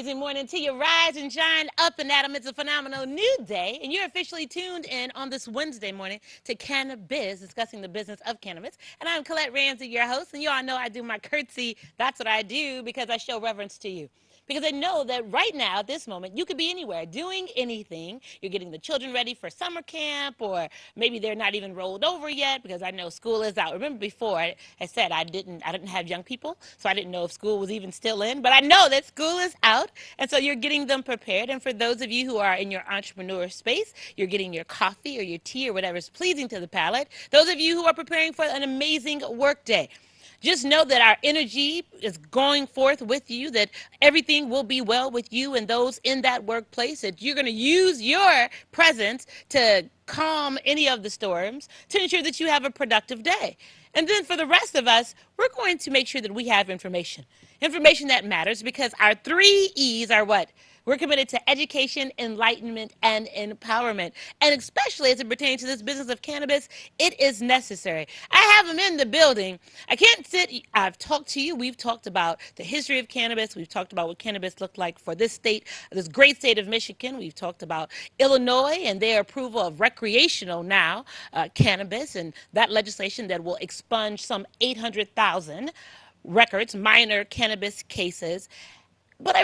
amazing morning to you. Rise and shine up and at 'em. It's a phenomenal new day, and you're officially tuned in on this Wednesday morning to Kanna Biz, discussing the business of cannabis. And I'm Colette Ramsey, your host, and you all know I do my curtsy. That's what I do because I show reverence to you. Because I know that right now, at this moment, you could be anywhere doing anything. You're getting the children ready for summer camp, or maybe they're not even rolled over yet because I know school is out. Remember before I said I didn't have young people, so I didn't know if school was even still in. But I know that school is out, and so you're getting them prepared. And for those of you who are in your entrepreneur space, you're getting your coffee or your tea or whatever is pleasing to the palate. Those of you who are preparing for an amazing work day, just know that our energy is going forth with you, that everything will be well with you and those in that workplace, that you're going to use your presence to calm any of the storms to ensure that you have a productive day. And then for the rest of us, we're going to make sure that we have information. Information that matters, because our 3 E's are what? We're committed to education, enlightenment, and empowerment. And especially as it pertains to this business of cannabis, it is necessary. I have them in the building. I can't sit. I've talked to you. We've talked about the history of cannabis. We've talked about what cannabis looked like for this state, this great state of Michigan. We've talked about Illinois and their approval of recreational now cannabis, and that legislation that will expunge some 800,000 records, minor cannabis cases. But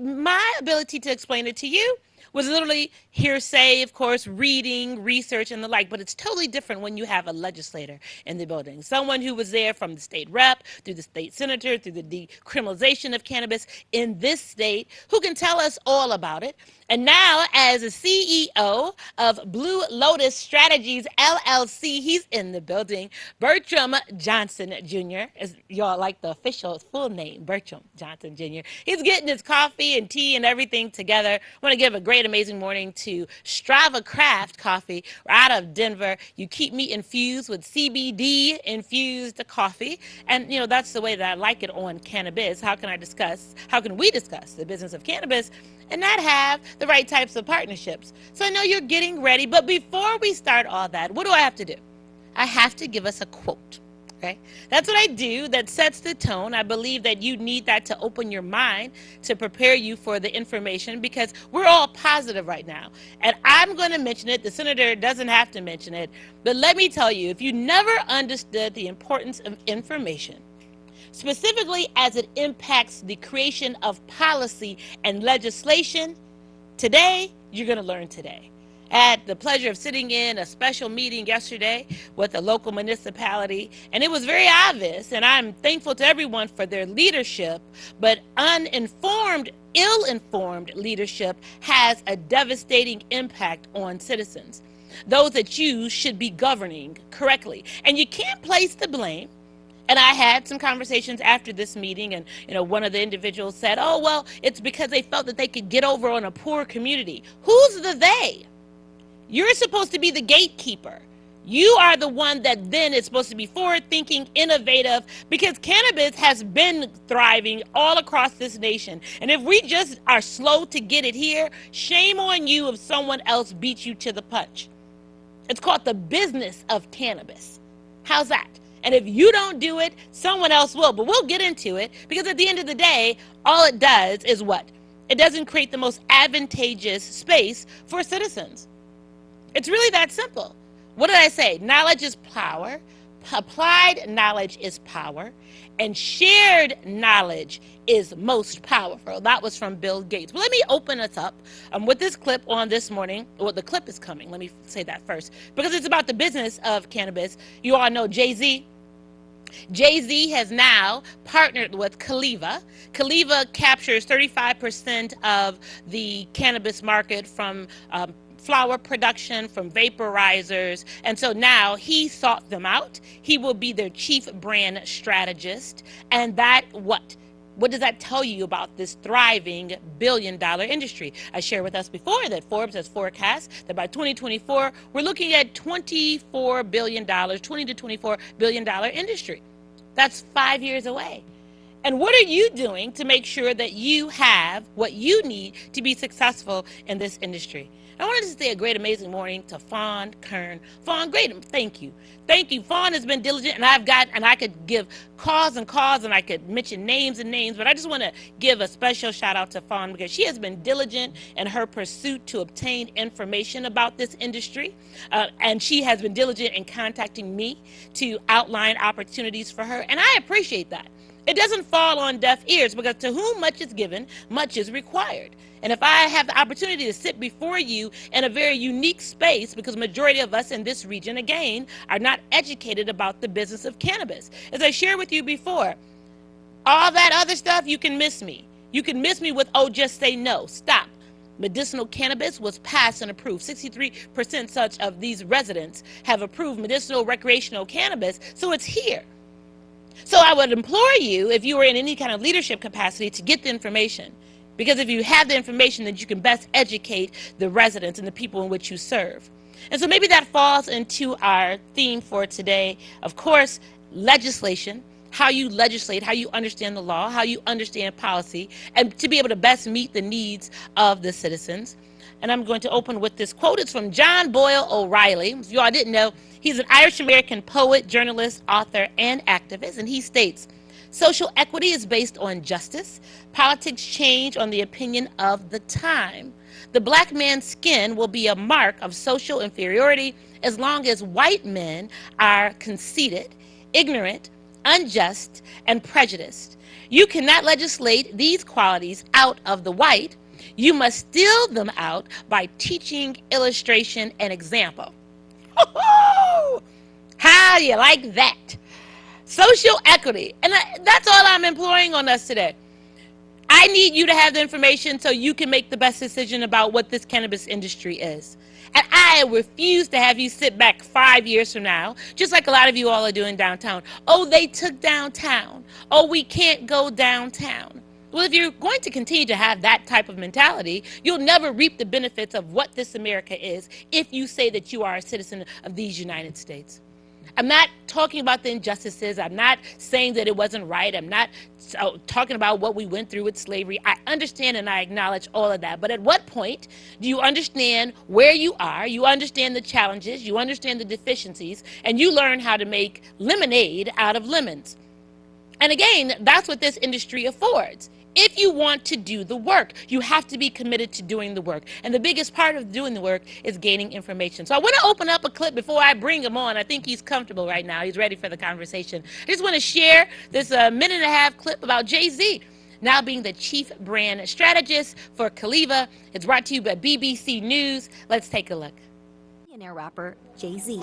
my ability to explain it to you was literally hearsay, of course, reading, research, and the like. But it's totally different when you have a legislator in the building. Someone who was there from the state rep, through the state senator, through the decriminalization of cannabis in this state, who can tell us all about it. And now, as a CEO of Blue Lotus Strategies, LLC, he's in the building. Bertram Johnson Jr., as y'all like the official full name, Bertram Johnson Jr. He's getting his coffee and tea and everything together. I want to give a great, amazing morning to Strava Craft Coffee out of Denver. You keep me infused with CBD infused coffee. And, you know, that's the way that I like it on cannabis. How can we discuss the business of cannabis and not have the right types of partnerships? So I know you're getting ready, but before we start all that, what do I have to do? I have to give us a quote. Okay? That's what I do. That sets the tone. I believe that you need that to open your mind, to prepare you for the information, because we're all positive right now. And I'm going to mention it. The senator doesn't have to mention it. But let me tell you, if you never understood the importance of information, specifically as it impacts the creation of policy and legislation, today, you're going to learn today. I had the pleasure of sitting in a special meeting yesterday with a local municipality, and it was very obvious, and I'm thankful to everyone for their leadership, but uninformed, ill-informed leadership has a devastating impact on citizens, those that you should be governing correctly. And you can't place the blame. And I had some conversations after this meeting, and one of the individuals said, oh, well, it's because they felt that they could get over on a poor community. Who's the they? You're supposed to be the gatekeeper. You are the one that then is supposed to be forward-thinking, innovative, because cannabis has been thriving all across this nation. And if we just are slow to get it here, shame on you if someone else beats you to the punch. It's called the business of cannabis. How's that? And if you don't do it, someone else will. But we'll get into it, because at the end of the day, all it does is what? It doesn't create the most advantageous space for citizens. It's really that simple. What did I say? Knowledge is power. Applied knowledge is power. And shared knowledge is most powerful. That was from Bill Gates. But let me open us up with this clip on this morning. Well, the clip is coming. Let me say that first, because it's about the business of cannabis. You all know Jay-Z. Jay-Z has now partnered with Caliva. Caliva captures 35% of the cannabis market from flower production, from vaporizers. And so now he sought them out. He will be their chief brand strategist. And that what? What does that tell you about this thriving billion-dollar industry? I shared with us before that Forbes has forecast that by 2024, we're looking at $24 billion, $20 to $24 billion industry. That's 5 years away. And what are you doing to make sure that you have what you need to be successful in this industry? I wanted to say a great, amazing morning to Fawn Kern. Fawn, great, thank you. Thank you. Fawn has been diligent, and I could give calls and calls, and I could mention names and names, but I just want to give a special shout out to Fawn because she has been diligent in her pursuit to obtain information about this industry, and she has been diligent in contacting me to outline opportunities for her, and I appreciate that. It doesn't fall on deaf ears because to whom much is given, much is required. And if I have the opportunity to sit before you in a very unique space, because majority of us in this region, again, are not educated about the business of cannabis. As I shared with you before, all that other stuff, you can miss me. You can miss me with, oh, just say no, stop. Medicinal cannabis was passed and approved. 63% such of these residents have approved medicinal recreational cannabis, so it's here. So I would implore you, if you are in any kind of leadership capacity, to get the information. Because if you have the information, then you can best educate the residents and the people in which you serve. And so maybe that falls into our theme for today. Of course, legislation, how you legislate, how you understand the law, how you understand policy, and to be able to best meet the needs of the citizens. And I'm going to open with this quote. It's from John Boyle O'Reilly. If you all didn't know, he's an Irish-American poet, journalist, author, and activist. And he states, social equity is based on justice. Politics change on the opinion of the time. The black man's skin will be a mark of social inferiority as long as white men are conceited, ignorant, unjust, and prejudiced. You cannot legislate these qualities out of the white. You must steal them out by teaching, illustration, and example. How do you like that? Social equity. And that's all I'm imploring on us today. I need you to have the information so you can make the best decision about what this cannabis industry is. And I refuse to have you sit back 5 years from now, just like a lot of you all are doing downtown. Oh, they took downtown. Oh, we can't go downtown. Well, if you're going to continue to have that type of mentality, you'll never reap the benefits of what this America is if you say that you are a citizen of these United States. I'm not talking about the injustices. I'm not saying that it wasn't right. I'm not talking about what we went through with slavery. I understand and I acknowledge all of that. But at what point do you understand where you are? You understand the challenges. You understand the deficiencies. And you learn how to make lemonade out of lemons. And again, that's what this industry affords. If you want to do the work, you have to be committed to doing the work. And the biggest part of doing the work is gaining information. So I want to open up a clip before I bring him on. I think he's comfortable right now. He's ready for the conversation. I just want to share this minute-and-a-half clip about Jay-Z now being the chief brand strategist for Caliva. It's brought to you by BBC News. Let's take a look. Billionaire rapper Jay-Z.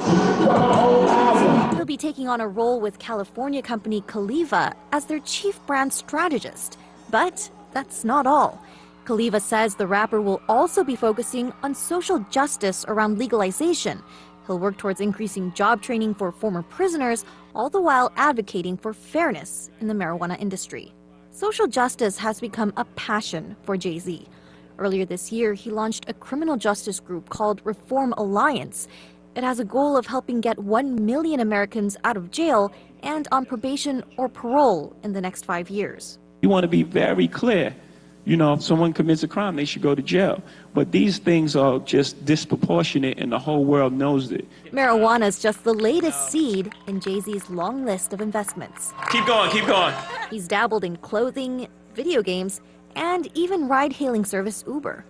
He'll be taking on a role with California company Caliva as their chief brand strategist. But that's not all. Caliva says the rapper will also be focusing on social justice around legalization. He'll work towards increasing job training for former prisoners, all the while advocating for fairness in the marijuana industry. Social justice has become a passion for Jay-Z. Earlier this year, he launched a criminal justice group called Reform Alliance. It has a goal of helping get 1 million Americans out of jail and on probation or parole in the next 5 years. You want to be very clear. You know, if someone commits a crime, they should go to jail. But these things are just disproportionate, and the whole world knows it. Marijuana is just the latest seed in Jay-Z's long list of investments. Keep going, keep going. He's dabbled in clothing, video games, and even ride-hailing service Uber.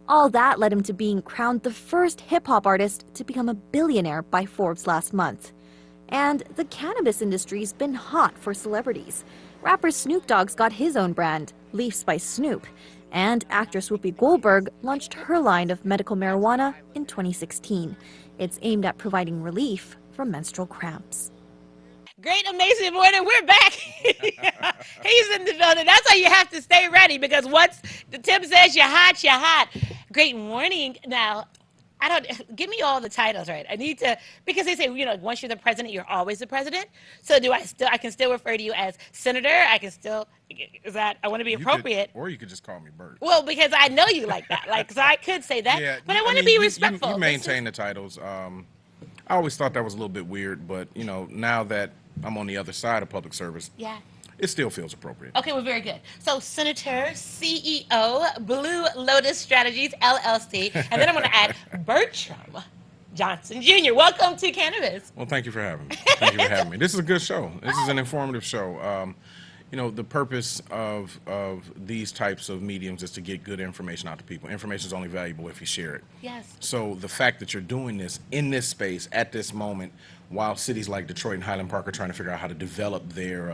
All that led him to being crowned the first hip-hop artist to become a billionaire by Forbes last month. And the cannabis industry's been hot for celebrities. Rapper Snoop Dogg's got his own brand, Leafs by Snoop. And actress Whoopi Goldberg launched her line of medical marijuana in 2016. It's aimed at providing relief from menstrual cramps. Great, amazing morning. We're back. He's in the building. That's why you have to stay ready, because once the Tim says you're hot, you're hot. Great morning. Now, give me all the titles right. I need to, because they say, you know, once you're the president, you're always the president. So I can still refer to you as senator. I can still, I want to be appropriate. Or you could just call me Bert. Well, because I know you like that. So I could say that, yeah, but I want to be respectful. You maintain the titles. I always thought that was a little bit weird, but, you know, now that I'm on the other side of public service, yeah, it still feels appropriate. Okay, well, very good. So, Senator, CEO, Blue Lotus Strategies, LLC. And then I'm going to add Bertram Johnson Jr. Welcome to Cannabis. Well, thank you for having me. Thank you for having me. This is a good show. This is an informative show. The purpose of these types of mediums is to get good information out to people. Information is only valuable if you share it. Yes. So the fact that you're doing this in this space at this moment, while cities like Detroit and Highland Park are trying to figure out how to develop their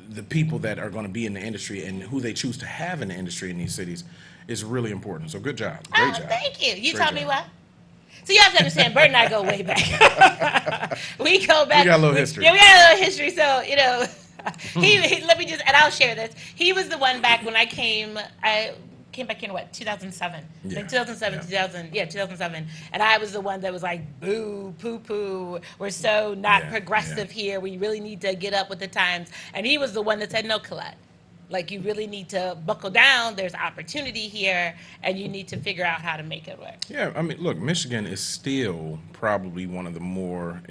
the people that are going to be in the industry and who they choose to have in the industry in these cities, is really important. So good job. Great job. Thank you. You Great taught me job. what? So you have to understand, Bert and I go way back. We go back. We got a little history. Yeah, we got a little history. So, let me just, and I'll share this. He was the one back when I came back in what, 2007? Yeah. Like 2007, Yeah. 2007. And I was the one that was like, boo, poo poo. We're so not Yeah, progressive yeah. here. We really need to get up with the times. And he was the one that said, no, Colette. Like, you really need to buckle down. There's opportunity here, and you need to figure out how to make it work. Yeah, I mean, look, Michigan is still probably one of the more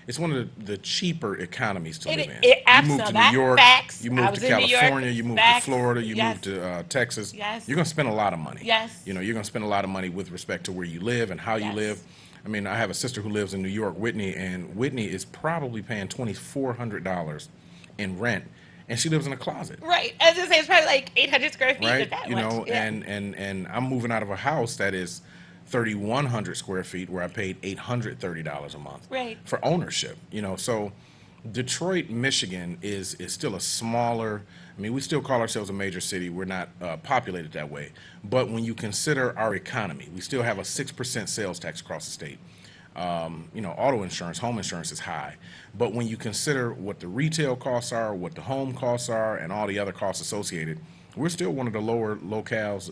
it's one of the cheaper economies to live in. It You move to New absolutely. York, Facts. you I move was to in New York. California, you move Facts. to Florida, you Yes. move to Texas. Yes. You're gonna spend a lot of money. Yes. You're gonna spend a lot of money with respect to where you live and how you Yes. live. I mean, I have a sister who lives in New York, Whitney, and Whitney is probably paying $2,400 in rent, and she lives in a closet. Right. As I say, it's probably like 800 square feet. Right, If that much. Yeah. and I'm moving out of a house that is 3,100 square feet where I paid $830 a month Right. for ownership. So Detroit, Michigan is still a smaller. I mean, we still call ourselves a major city. We're not populated that way, but when you consider our economy, we still have a 6% sales tax across the state. Auto insurance, home insurance is high. But when you consider what the retail costs are, what the home costs are, and all the other costs associated, we're still one of the lower cost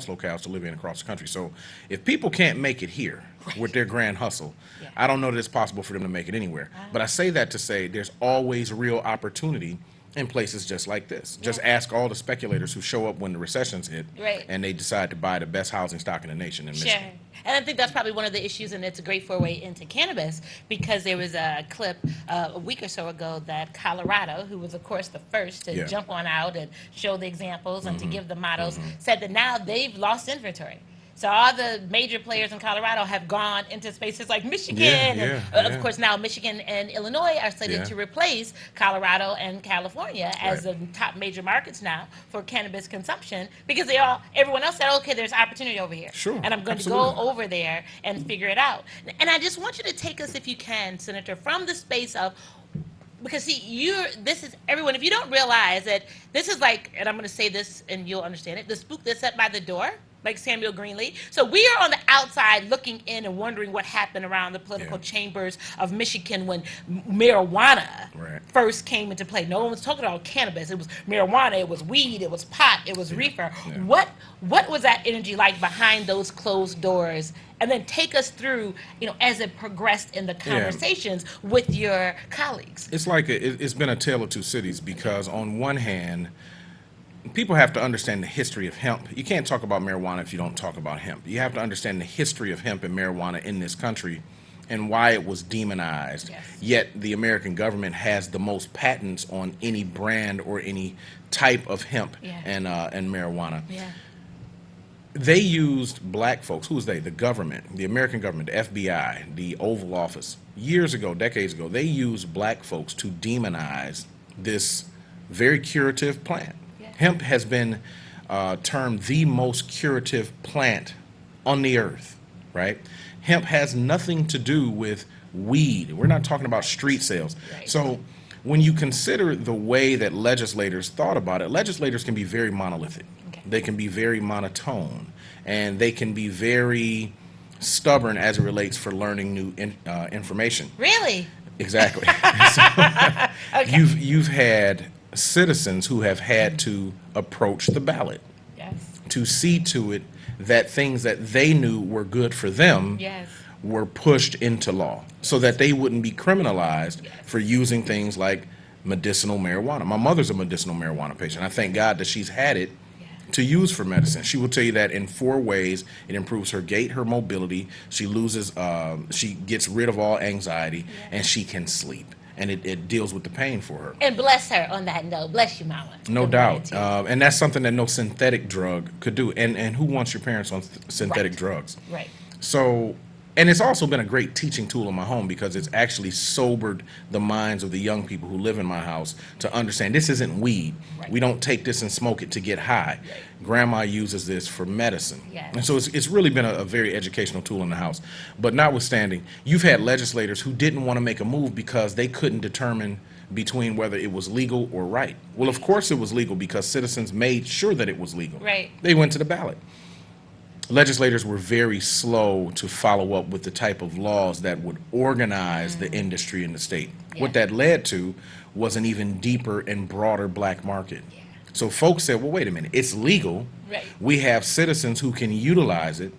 locales to live in across the country. So if people can't make it here with their grand hustle, Yeah. I don't know that it's possible for them to make it anywhere. But I say that to say there's always real opportunity in places just like this. Just ask all the speculators who show up when the recessions hit, Right. and they decide to buy the best housing stock in the nation in Sure. Michigan. And I think that's probably one of the issues, and it's a great foray into cannabis, because there was a clip a week or so ago that Colorado, who was, of course, the first to Yeah. jump on out and show the examples and to give the models, said that now they've lost inventory. So all the major players in Colorado have gone into spaces like Michigan. Yeah, and, yeah. Of course, now Michigan and Illinois are slated Yeah. to replace Colorado and California as Right. the top major markets now for cannabis consumption, because everyone else said, okay, there's opportunity over here. Sure, And I'm going to absolutely. go over there and figure it out. And I just want you to take us, if you can, Senator, from the space of, because see, this is everyone, if you don't realize that this is like, and I'm going to say this and you'll understand it, the spook that's set by the door, like Samuel Greenlee. So we are on the outside looking in and wondering what happened around the political Yeah. chambers of Michigan when marijuana Right. first came into play. No one was talking about cannabis. It was marijuana, it was weed, it was pot, it was reefer. Yeah. What was that energy like behind those closed doors? And then take us through, as it progressed in the conversations with your colleagues. It's like it's been a tale of two cities, because on one hand, people have to understand the history of hemp. You can't talk about marijuana if you don't talk about hemp. You have to understand the history of hemp and marijuana in this country and why it was demonized. Yes. Yet the American government has the most patents on any brand or any type of hemp Yeah. and marijuana. Yeah. They used black folks. Who was they? The government, the American government, the FBI, the Oval Office. Years ago, decades ago, they used black folks to demonize this very curative plant. Yeah. Hemp has been termed the most curative plant on the earth, right? Hemp has nothing to do with weed. We're not talking about street sales. Right. So when you consider the way that legislators thought about it, legislators can be very monolithic. Okay. They can be very monotone, and they can be very stubborn as it relates for learning new information. Really? Exactly. Okay. You've had citizens who have had to approach the ballot Yes. to see to it that things that they knew were good for them Yes. were pushed into law so that they wouldn't be criminalized for using things like medicinal marijuana. My mother's a medicinal marijuana patient. I thank God that she's had it to use for medicine. She will tell you that in 4 ways it improves her gait, her mobility. She gets rid of all anxiety, and she can sleep. and it deals with the pain for her. And bless her on that note. Bless you, mama. No Good morning doubt. to you. And that's something that no synthetic drug could do. And who wants your parents on synthetic Right. drugs? Right. So, and it's also been a great teaching tool in my home because it's actually sobered the minds of the young people who live in my house to understand this isn't weed. Right. We don't take this and smoke it to get high. Right. Grandma uses this for medicine. Yes. And so it's really been a very educational tool in the house. But notwithstanding, you've had legislators who didn't want to make a move because they couldn't determine between whether it was legal or right. Well, of course it was legal because citizens made sure that it was legal. Right. They went to the ballot. Legislators were very slow to follow up with the type of laws that would organize the industry in the state. Yeah. What that led to was an even deeper and broader black market. Yeah. So folks said, well, wait a minute, it's legal. Right. We have citizens who can utilize it.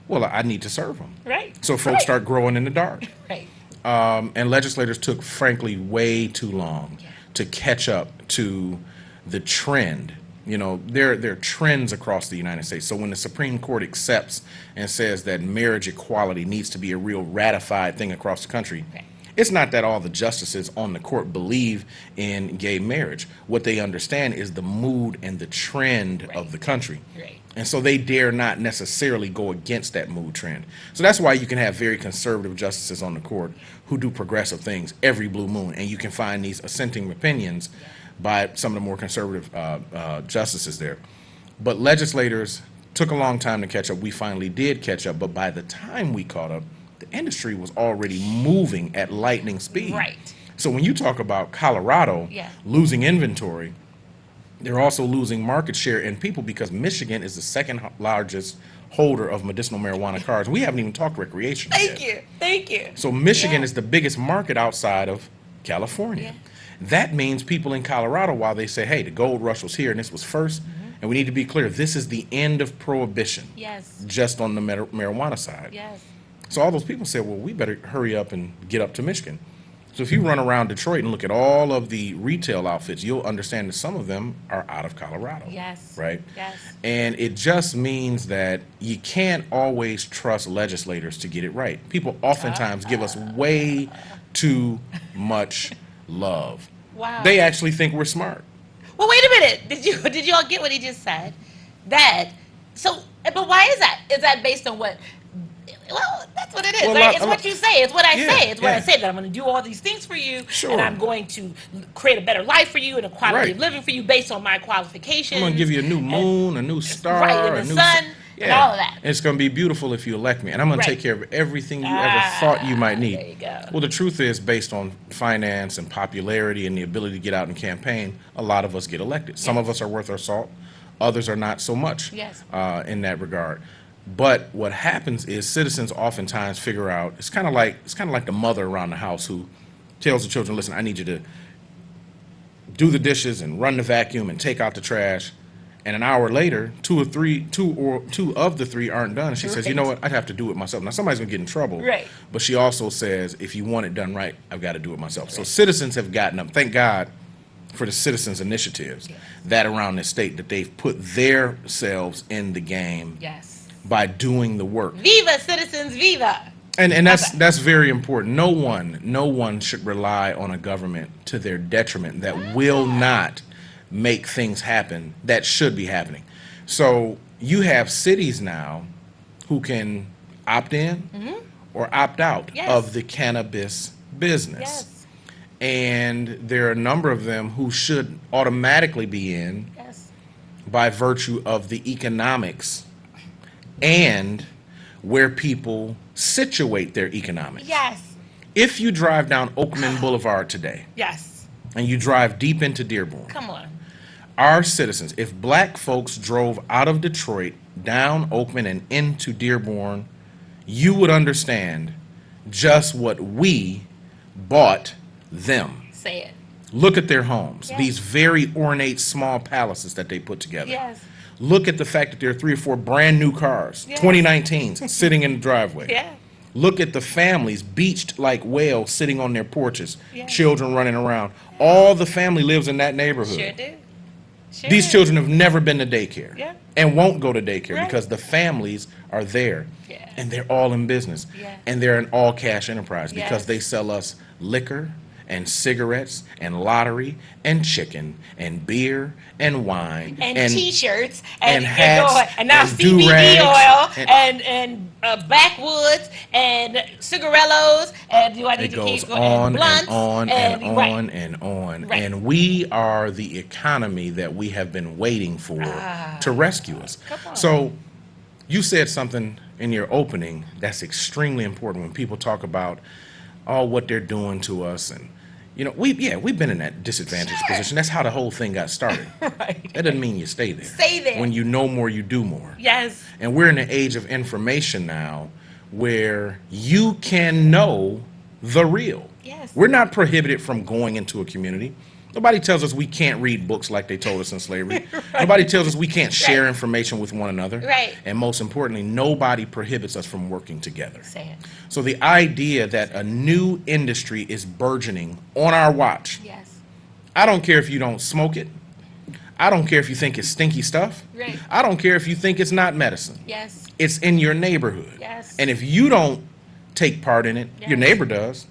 Well, I need to serve them. Right. So folks Right. start growing in the dark. Right. And legislators took, frankly, way too long Yeah. to catch up to the trend. You know, there are trends across the United States. So when the Supreme Court accepts and says that marriage equality needs to be a real ratified thing across the country, Right. it's not that all the justices on the court believe in gay marriage. What they understand is the mood and the trend Right. of the country. Right. And so they dare not necessarily go against that mood trend. So that's why you can have very conservative justices on the court who do progressive things every blue moon. And you can find these assenting opinions by some of the more conservative justices there. But legislators took a long time to catch up. We finally did catch up. But by the time we caught up, the industry was already moving at lightning speed. Right. So when you talk about Colorado Yeah. losing inventory, they're also losing market share in people because Michigan is the second largest holder of medicinal marijuana cards. We haven't even talked recreation yet. Thank you. Thank you. So Michigan Yeah. is the biggest market outside of California. Yeah. That means people in Colorado, while they say, hey, the gold rush was here and this was first, and we need to be clear, this is the end of prohibition, Yes. just on the marijuana side. Yes. So all those people said, well, we better hurry up and get up to Michigan. So if you run around Detroit and look at all of the retail outfits, you'll understand that some of them are out of Colorado. Yes. Right? Yes. And it just means that you can't always trust legislators to get it right. People oftentimes give us way too much love. Wow. They actually think we're smart. Well, wait a minute. Did you all get what he just said? But why is that? Is that based on what? Well, that's what it is, Well, right? a It's lot- what you say. It's what I Yeah, say. It's what I yeah. say, that I'm going to do all these things for you, Sure. and I'm going to create a better life for you and a quality Right. of living for you based on my qualifications. I'm going to give you a new moon, a new star, right, and a the new sun, and all of that. And it's going to be beautiful if you elect me. And I'm going to Right. take care of everything you ever thought you might need. there you go. Well, the truth is, based on finance and popularity and the ability to get out and campaign, a lot of us get elected. Some of us are worth our salt. Others are not so much Yes. in that regard. But what happens is citizens oftentimes figure out, it's kind of like the mother around the house who tells the children, listen, I need you to do the dishes and run the vacuum and take out the trash. And an hour later, two of the three aren't done. She says, you know what, I'd have to do it myself. Now, somebody's going to get in trouble. Right. But she also says, if you want it done right, I've got to do it myself. So citizens have gotten up. Thank God for the citizens initiatives that around this state, that they've put themselves in the game Yes. by doing the work. Viva, citizens, viva. And that's very important. No one should rely on a government to their detriment that will not make things happen that should be happening. So you have cities now who can opt in or opt out Yes. of the cannabis business. Yes. And there are a number of them who should automatically be in Yes. by virtue of the economics and where people situate their economics. Yes. If you drive down Oakman Boulevard today Yes. and you drive deep into Dearborn, Come on. our citizens, if black folks drove out of Detroit, down Oakman and into Dearborn, you would understand just what we bought them. Say it. Look at their homes, Yes. these very ornate small palaces that they put together. Yes. Look at the fact that there are 3 or 4 brand new cars, Yes. 2019s, sitting in the driveway. Yeah. Look at the families beached like whales sitting on their porches, Yeah. children running around. All the family lives in that neighborhood. Sure do. Sure These do. children have never been to daycare Yeah. and won't go to daycare Right. because the families are there Yeah. and they're all in business Yeah. and they're an all cash enterprise because Yes. they sell us liquor and cigarettes and lottery and chicken and beer and wine and T-shirts and and hats and now and CBD do-rags oil and backwoods and cigarellos and do I it need to goes keep going and on and blunts on and right, on and on. right. And we are the economy that we have been waiting for to rescue us. Come on. So you said something in your opening that's extremely important when people talk about what they're doing to us. And we've been in that disadvantaged position. That's how the whole thing got started. Right. That doesn't mean you stay there. Stay there. When you know more, you do more. Yes. And we're in an age of information now where you can know the real. Yes. We're not prohibited from going into a community. Nobody tells us we can't read books like they told us in slavery. Right. Nobody tells us we can't share information with one another. Right. And most importantly, nobody prohibits us from working together. Say it. So the idea that a new industry is burgeoning on our watch. Yes. I don't care if you don't smoke it. I don't care if you think it's stinky stuff. Right. I don't care if you think it's not medicine. Yes. It's in your neighborhood. Yes. And if you don't take part in it, Yes. your neighbor does.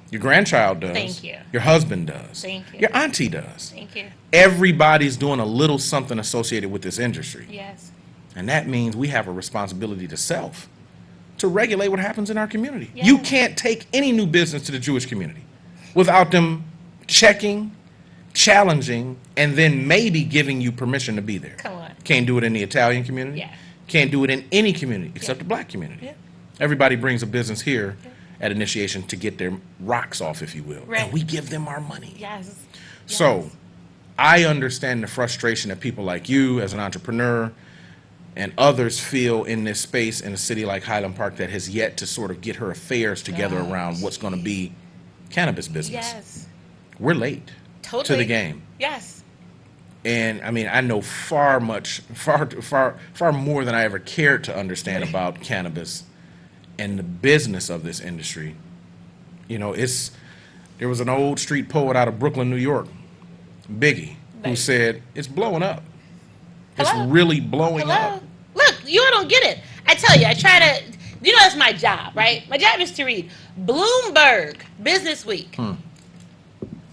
Your grandchild does. Thank you. Your husband does. Thank you. Your auntie does. Thank you. Everybody's doing a little something associated with this industry. Yes. And that means we have a responsibility to regulate what happens in our community. Yes. You can't take any new business to the Jewish community without them checking, challenging, and then maybe giving you permission to be there. Come on. Can't do it in the Italian community. Yeah. Can't do it in any community except the black community. Yeah. Everybody brings a business here at initiation to get their rocks off, if you will. Right. And we give them our money. Yes. So I understand the frustration that people like you as an entrepreneur and others feel in this space in a city like Highland Park that has yet to sort of get her affairs together around what's going to be cannabis business. Yes. We're late Totally. to the game. Yes. And I mean, I know far more than I ever cared to understand about cannabis and the business of this industry. There was an old street poet out of Brooklyn, New York, Biggie, who said, it's blowing up. It's Hello? really blowing Hello? up. Look, you all don't get it. I tell you, I try to, that's my job, right? My job is to read Bloomberg Business Week,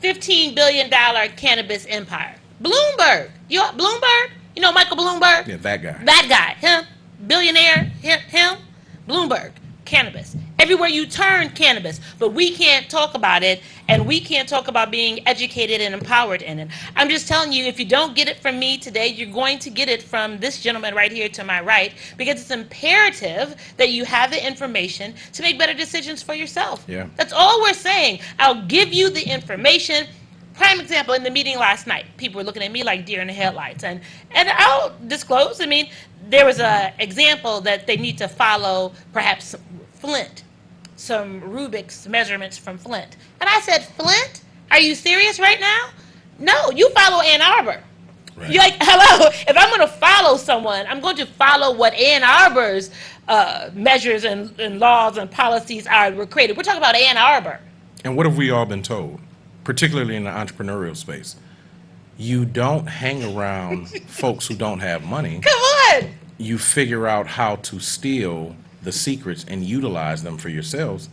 $15 billion cannabis empire. Bloomberg. Bloomberg? You know Michael Bloomberg? Yeah, that guy. That guy. Him. Billionaire. Him. Bloomberg. Cannabis. Everywhere you turn, cannabis. But we can't talk about it, and we can't talk about being educated and empowered in it. I'm just telling you, if you don't get it from me today, you're going to get it from this gentleman right here to my right, because it's imperative that you have the information to make better decisions for yourself. Yeah. That's all we're saying. I'll give you the information. Prime example, in the meeting last night, people were looking at me like deer in the headlights. And I'll disclose, there was an example that they need to follow perhaps Flint, some Rubik's measurements from Flint. And I said, Flint? Are you serious right now? No, you follow Ann Arbor. Right. You're like, hello, if I'm going to follow someone, I'm going to follow what Ann Arbor's measures and laws and policies were created. We're talking about Ann Arbor. And what have we all been told, particularly in the entrepreneurial space? You don't hang around folks who don't have money. Come on. You figure out how to steal the secrets and utilize them for yourselves,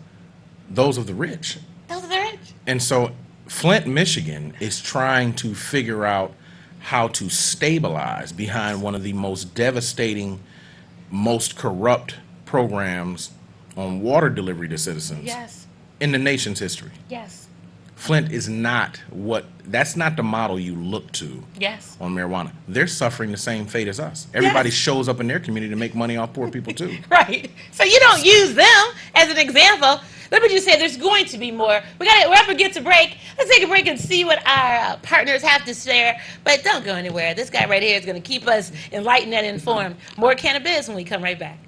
those of the rich. Those are the rich. And so Flint, Michigan is trying to figure out how to stabilize behind one of the most devastating, most corrupt programs on water delivery to citizens Yes. in the nation's history. Yes. Flint is that's not the model you look to Yes. on marijuana. They're suffering the same fate as us. Everybody shows up in their community to make money off poor people too. Right. So you don't use them as an example. Let me just say there's going to be more. We're up against a break. Let's take a break and see what our partners have to share. But don't go anywhere. This guy right here is going to keep us enlightened and informed. More cannabis when we come right back.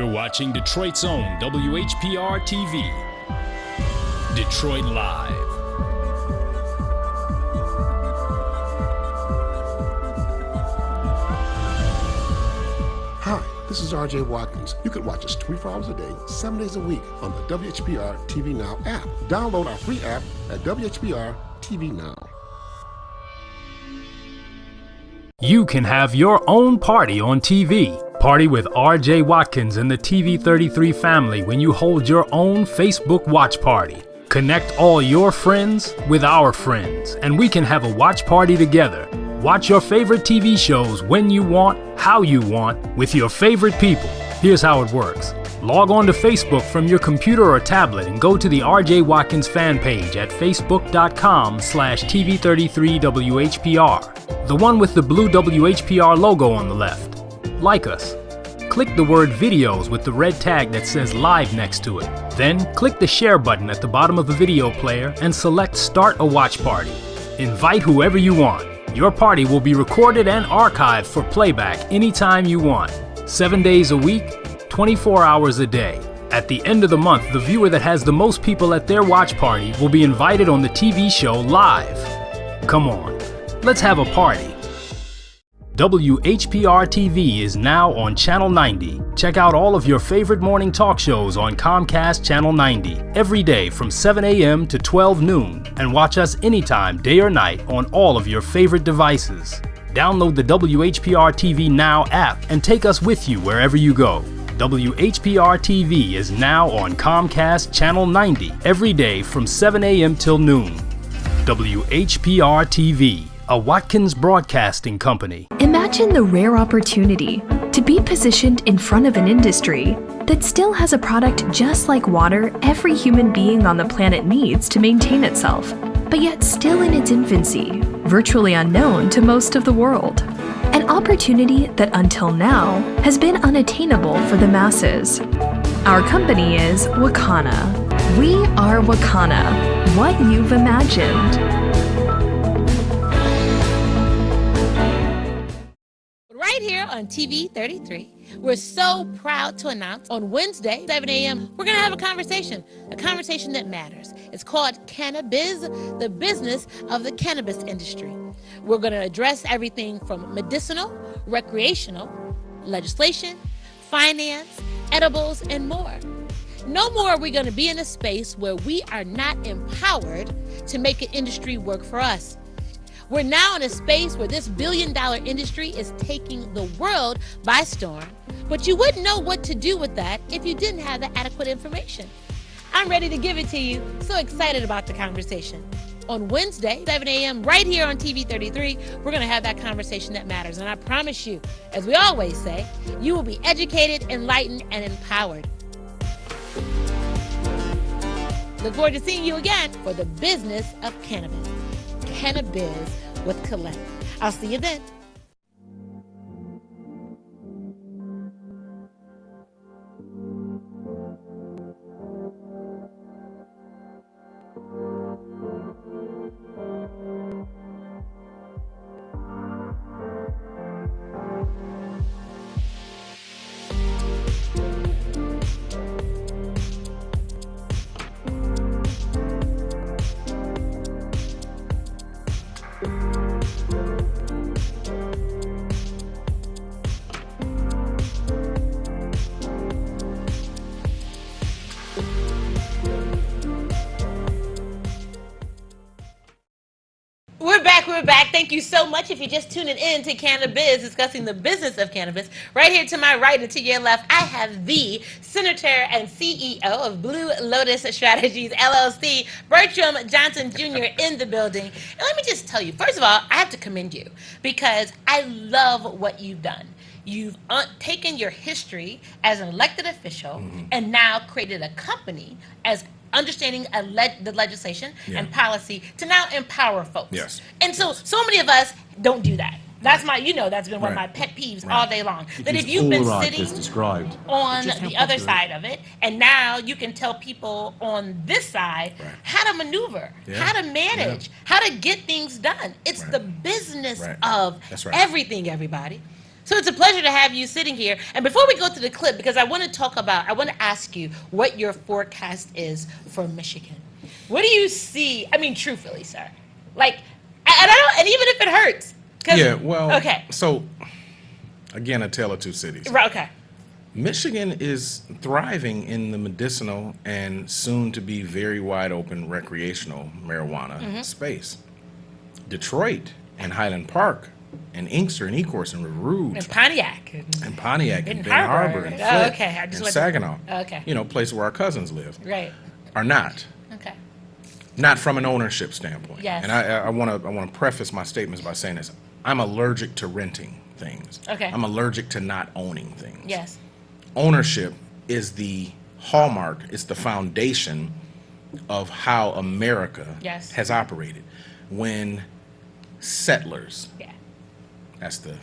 You're watching Detroit's own WHPR TV. Detroit Live. Hi, this is RJ Watkins. You can watch us 24 hours a day, 7 days a week on the WHPR TV Now app. Download our free app at WHPR TV Now. You can have your own party on TV. Party with RJ Watkins and the TV33 family when you hold your own Facebook watch party. Connect all your friends with our friends, and we can have a watch party together. Watch your favorite TV shows when you want, how you want, with your favorite people. Here's how it works. Log on to Facebook from your computer or tablet and go to the RJ Watkins fan page at facebook.com/TV33WHPR. The one with the blue WHPR logo on the left. Like us. Click the word videos with the red tag that says live next to it. Then click the share button at the bottom of the video player and select start a watch party. Invite whoever you want. Your party will be recorded and archived for playback anytime you want. 7 days a week, 24 hours a day. At the end of the month, the viewer that has the most people at their watch party will be invited on the TV show live. Come on, let's have a party. WHPR TV is now on Channel 90. Check out all of your favorite morning talk shows on Comcast Channel 90 every day from 7 a.m. to 12 noon, and watch us anytime, day or night, on all of your favorite devices. Download the WHPR TV Now app and take us with you wherever you go. WHPR TV is now on Comcast Channel 90 every day from 7 a.m. till noon. WHPR TV, a Watkins Broadcasting Company. Imagine the rare opportunity to be positioned in front of an industry that still has a product just like water every human being on the planet needs to maintain itself, but yet still in its infancy, virtually unknown to most of the world. An opportunity that until now has been unattainable for the masses. Our company is Kanna. We are Kanna, what you've imagined. Right here on TV 33, we're so proud to announce on Wednesday, 7 a.m., we're going to have a conversation that matters. It's called Cannabis, the business of the cannabis industry. We're going to address everything from medicinal, recreational, legislation, finance, edibles, and more. No more are we going to be in a space where we are not empowered to make an industry work for us. We're now in a space where this billion-dollar industry is taking the world by storm, but you wouldn't know what to do with that if you didn't have the adequate information. I'm ready to give it to you, so excited about the conversation. On Wednesday, 7 a.m., right here on TV 33, we're going to have that conversation that matters, and I promise you, as we always say, you will be educated, enlightened, and empowered. Look forward to seeing you again for the business of cannabis. Cannabis with Colette. I'll see you then. We're back. Thank you so much. If you're just tuning in to Cannabis, discussing the business of cannabis, right here to my right and to your left, I have the Senator and CEO of Blue Lotus Strategies, LLC, Bertram Johnson Jr. in the building. And let me just tell you, first of all, I have to commend you because I love what you've done. You've taken your history as an elected official and now created a company as understanding the legislation and policy to now empower folks. Yes. And so many of us don't do that. That's my, that's been one of my pet peeves all day long. That if you've been sitting on the other side of it, and now you can tell people on this side how to maneuver, how to manage, how to get things done. It's the business of everything, everybody. So it's a pleasure to have you sitting here. And before we go to the clip, because I want to ask you what your forecast is for Michigan. What do you see? I mean, truthfully, sir. Like, and even if it hurts. Yeah, well, okay. So, again, a tale of two cities. Right, okay. Michigan is thriving in the medicinal and soon to be very wide open recreational marijuana space. Detroit and Highland Park and Inkster and Ecorse and River Rouge And Pontiac. and Pontiac and Benton Ben Harbor Harbor. and Oh, Flint okay. I just and went- Saginaw. Okay. You know, places where our cousins live Right. are not. Okay. Not from an ownership standpoint. Yes. And I want to preface my statements by saying this. I'm allergic to renting things. Okay. I'm allergic to not owning things. Yes. Ownership is the hallmark, it's the foundation of how America Yes. has operated. When settlers, Yeah. that's the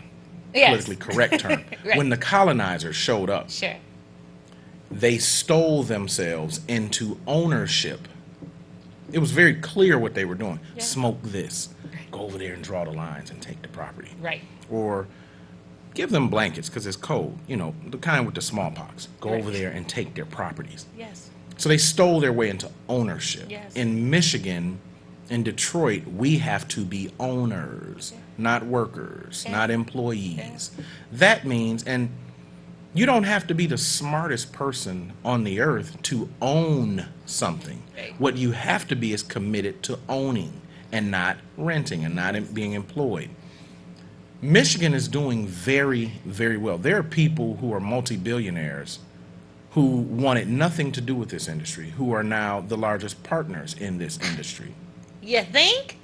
Yes. politically correct term, Right. when the colonizers showed up, Sure. they stole themselves into ownership. It was very clear what they were doing. Yeah. Smoke this, go over there and draw the lines and take the property. Right. Or give them blankets because it's cold, you know, the kind with the smallpox. Go Right. over there and take their properties. Yes. So they stole their way into ownership. Yes. In Michigan, in Detroit, we have to be owners, not workers, Yeah. not employees. That means, and you don't have to be the smartest person on the earth to own something. Right. What you have to be is committed to owning and not renting and not being employed. Michigan is doing very, very well. There are people who are multi-billionaires who wanted nothing to do with this industry, who are now the largest partners in this industry. You think?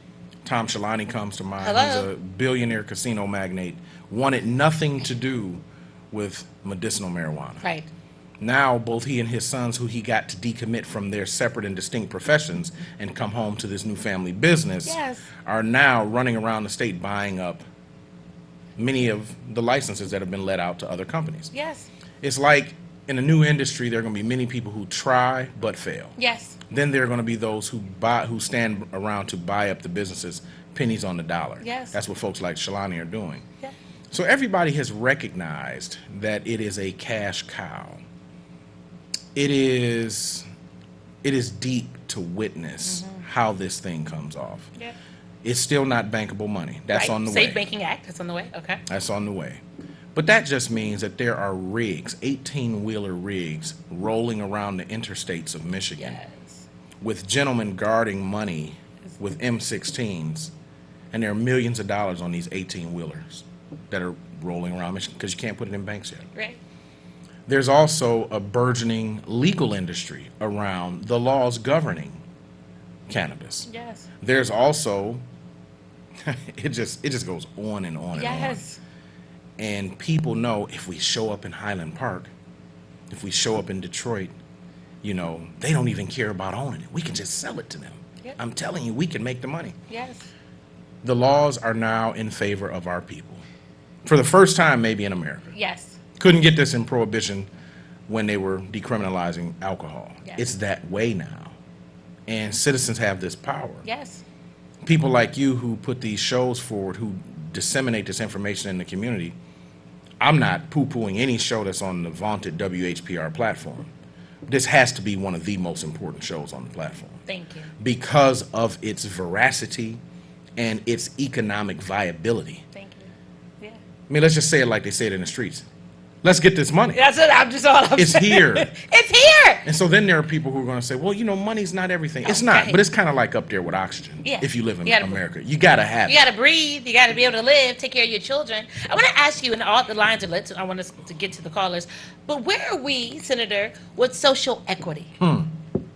Tom Shalani comes to mind. Hello? He's a billionaire casino magnate, wanted nothing to do with medicinal marijuana. Right. Now, both he and his sons, who he got to decommit from their separate and distinct professions and come home to this new family business, Yes. are now running around the state buying up many of the licenses that have been let out to other companies. Yes. It's like in a new industry, there are going to be many people who try but fail. Yes. Then there are going to be those who stand around to buy up the businesses pennies on the dollar. Yes. That's what folks like Shalani are doing. Yeah. So everybody has recognized that it is a cash cow. It is deep to witness how this thing comes off. Yeah. It's still not bankable money. That's Right. on the Safe way. Banking Act. That's on the way. Okay. That's on the way. But that just means that there are rigs, 18-wheeler rigs, rolling around the interstates of Michigan Yes. with gentlemen guarding money with M16s, and there are millions of dollars on these 18-wheelers that are rolling around Michigan because you can't put it in banks yet. Right. There's also a burgeoning legal industry around the laws governing cannabis. Yes. There's also it just goes on and on and on. Yes. And people know if we show up in Highland Park, if we show up in Detroit, you know, they don't even care about owning it. We can just sell it to them. Yep. I'm telling you, we can make the money. Yes. The laws are now in favor of our people. For the first time, maybe in America. Yes. Couldn't get this in Prohibition when they were decriminalizing alcohol. Yes. It's that way now. And citizens have this power. Yes. People like you who put these shows forward, who disseminate this information in the community, I'm not poo-pooing any show that's on the vaunted WHPR platform. This has to be one of the most important shows on the platform Thank you. because of its veracity and its economic viability. Thank you. Yeah. I mean, let's just say it like they say it in the streets. Let's get this money. That's it. I'm just all I'm It's saying. here. It's here. And so then there are people who are going to say, well, you know, money's not everything. It's not, Okay. but it's kind of like up there with oxygen. Yeah. If you live in You gotta- America, you got to have You it. got to breathe. You got to be able to live, take care of your children. I want to ask you, and all the lines are lit, so I want us to get to the callers. But where are we, Senator, with social equity?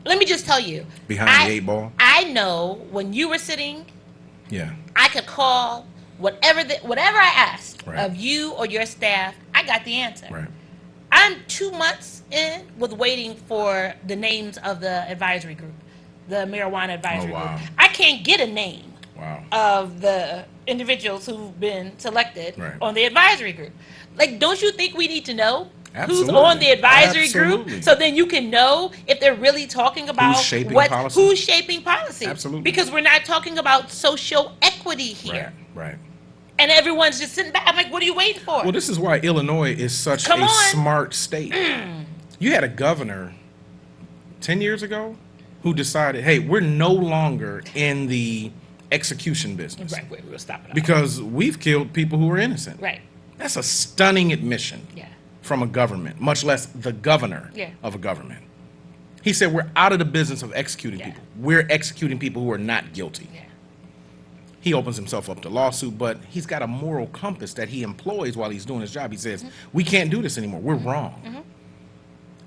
Let me just tell you. Behind the eight ball? I know when you were sitting, Yeah. I could call whatever I asked Right. of you or your staff, I got the answer. Right. I'm 2 months in with waiting for the names of the advisory group, the marijuana advisory wow. group. I can't get a name Wow. of the individuals who've been selected Right. on the advisory group. Like, don't you think we need to know who's Absolutely. on the advisory Absolutely. group, so then you can know if they're really talking about shaping policy? who's shaping policy? Absolutely. Because we're not talking about social equity here. Right. Right. And everyone's just sitting back. I'm like, what are you waiting for? Well, this is why Illinois is such Come a on. smart state. You had a governor 10 years ago who decided, hey, we're no longer in the execution business. Right, we'll stop it. Because we've killed people who are innocent. Right. That's a stunning admission Yeah. from a government, much less the governor Yeah. of a government. He said, we're out of the business of executing Yeah. people. We're executing people who are not guilty. Yeah. He opens himself up to lawsuit, but he's got a moral compass that he employs while he's doing his job. He says, we can't do this anymore. We're wrong.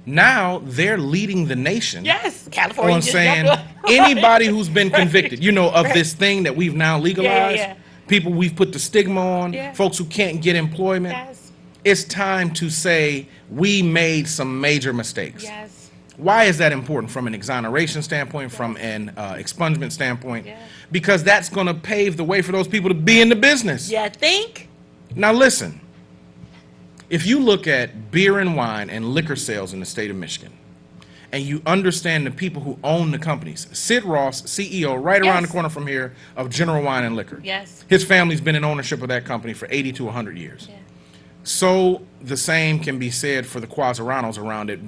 Now they're leading the nation Yes, California. on just saying jumped on- anybody who's been convicted, of this thing that we've now legalized, yeah. people we've put the stigma on, Yeah. folks who can't get employment. Yes. It's time to say we made some major mistakes. Yes. Why is that important from an exoneration standpoint, from an expungement standpoint? Yeah. Because that's going to pave the way for those people to be in the business. You think? Now listen, if you look at beer and wine and liquor sales in the state of Michigan, and you understand the people who own the companies, Sid Ross, CEO, right around the Yes. corner from here, of General Wine and Liquor. Yes. His family's been in ownership of that company for 80 to 100 years. Yeah. So the same can be said for the Quazeranos around it,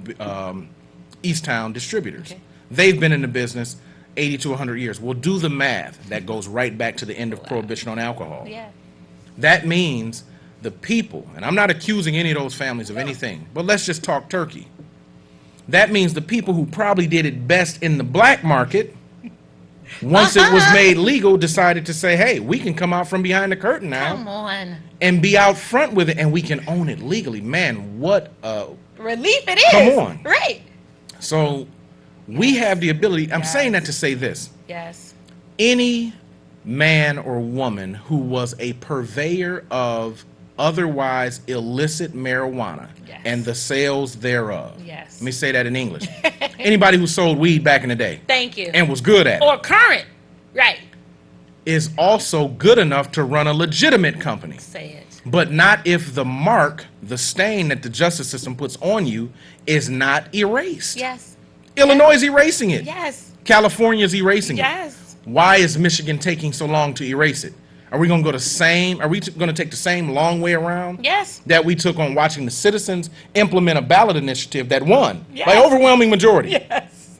Easttown Distributors. Okay. They've been in the business 80 to 100 years. Well, do the math. That goes right back to the end of Prohibition on alcohol. Yeah. That means the people, and I'm not accusing any of those families of anything, but let's just talk turkey. That means the people who probably did it best in the black market, once it was made legal, decided to say, hey, we can come out from behind the curtain Come now on. and be out front with it, and we can own it legally. Man, what a... Relief it is. Come on. Right. So we have the ability, I'm saying that to say this. Yes. Any man or woman who was a purveyor of otherwise illicit marijuana Yes. and the sales thereof. Yes. Let me say that in English. Anybody who sold weed back in the day Thank you. and was good at it Or current. Right. is also good enough to run a legitimate company. Say it. But not if the mark, the stain that the justice system puts on you is not erased. Yes. Illinois is erasing it. Yes. California is erasing it. Yes. Why is Michigan taking so long to erase it? Are we going to go going to take the same long way around Yes. that we took on watching the citizens implement a ballot initiative that won by Yes. overwhelming majority, Yes.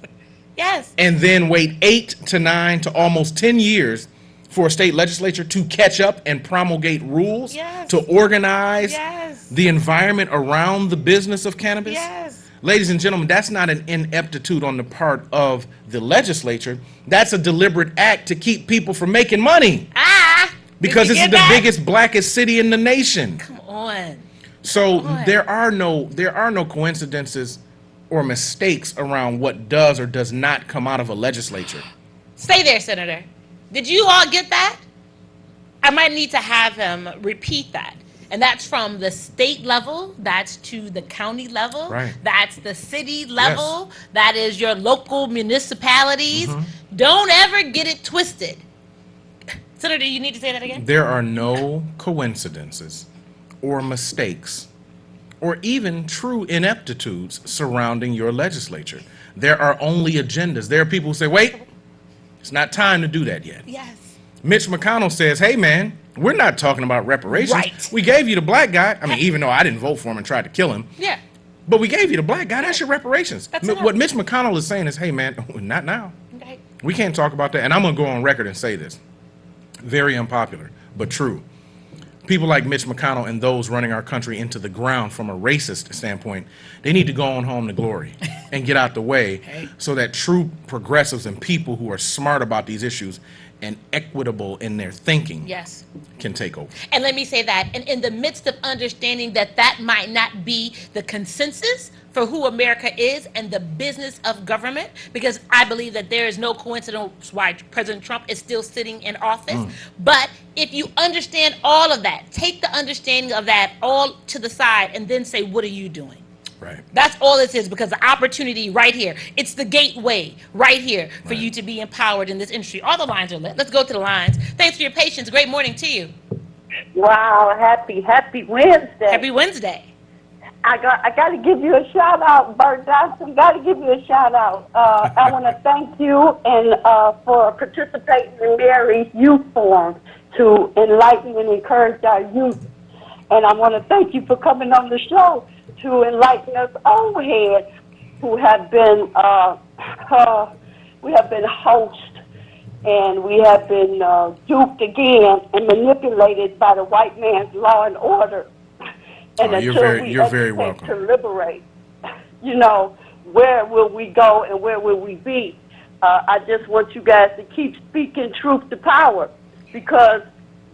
Yes. and then wait 8 to 9 to almost 10 years for a state legislature to catch up and promulgate rules Yes. to organize Yes. the environment around the business of cannabis? Yes. Ladies and gentlemen, that's not an ineptitude on the part of the legislature. That's a deliberate act to keep people from making money. Because Did this you is get the that? biggest, blackest city in the nation. Come on. So on. there are no coincidences or mistakes around what does or does not come out of a legislature. Stay there, Senator. Did you all get that? I might need to have him repeat that. And that's from the state level, that's to the county level, Right. that's the city level, that is your local municipalities. Don't ever get it twisted. Senator, you need to say that again? There are no coincidences or mistakes or even true ineptitudes surrounding your legislature. There are only agendas. There are people who say, wait, it's not time to do that yet. Yes. Mitch McConnell says, hey, man, we're not talking about reparations. Right. We gave you the black guy. I mean, even though I didn't vote for him and tried to kill him, Yeah. but we gave you the black guy. That's your reparations. That's enough. What Mitch McConnell is saying is, hey, man, not now. Okay. We can't talk about that. And I'm going to go on record and say this. Very unpopular, but true. People like Mitch McConnell and those running our country into the ground from a racist standpoint, they need to go on home to glory and get out the way so that true progressives and people who are smart about these issues and equitable in their thinking Yes. can take over. And let me say that, and in the midst of understanding that that might not be the consensus for who America is and the business of government, because I believe that there is no coincidence why President Trump is still sitting in office. But if you understand all of that, take the understanding of that all to the side and then say, what are you doing? Right. That's all this is, because the opportunity right here, it's the gateway right here for you to be empowered in this industry. All the lines are lit. Let's go to the lines. Thanks for your patience. Great morning to you. Wow, happy Wednesday. Happy Wednesday. I got to give you a shout out, Bert Dodson. Got to give you a shout out. I want to thank you and for participating in Mary's Youth Forum. to enlighten and encourage our youth. And I want to thank you for coming on the show to enlighten us old heads who have been hosts, and we have been duped again and manipulated by the white man's law and order. And you're until very we welcome. to liberate, where will we go and where will we be? I just want you guys to keep speaking truth to power, because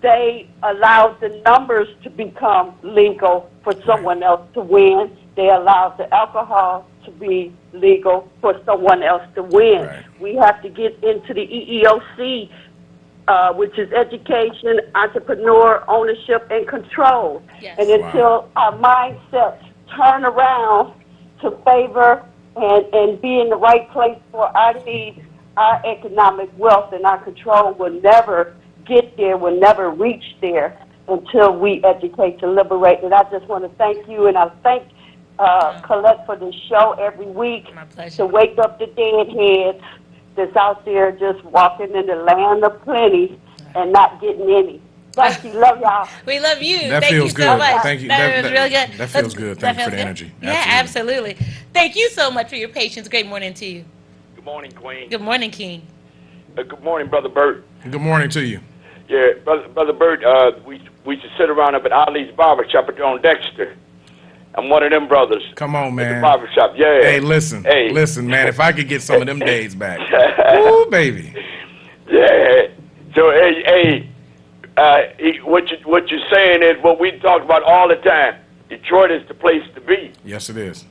they allowed the numbers to become legal for someone else to win. They allowed the alcohol to be legal for someone else to win. Right. We have to get into the EEOC, which is education, entrepreneur, ownership, and control. Yes. And until our mindsets turn around to favor and be in the right place for our needs, our economic wealth and our control will never get there, will never reach there until we educate to liberate. And I just want to thank you, and I thank Colette for the show every week. My pleasure. To wake up the dead heads that's out there just walking in the land of plenty and not getting any. Thank you. Love y'all. We love you. That Thank feels you good. so much. Thank you. That was really good. That feels good. Thank you for the feels energy. good? Yeah, absolutely. Thank you so much for your patience. Great morning to you. Good morning, Queen. Good morning, King. Good morning, Brother Bert. Good morning to you. Yeah, Brother Bert, we should sit around up at Ali's Barbershop on Dexter. I'm one of them brothers. Come on, man. At the barbershop, yeah. Hey, listen, man. If I could get some of them days back, ooh, baby. Yeah. So, what you're saying is what we talk about all the time. Detroit is the place to be. Yes, it is.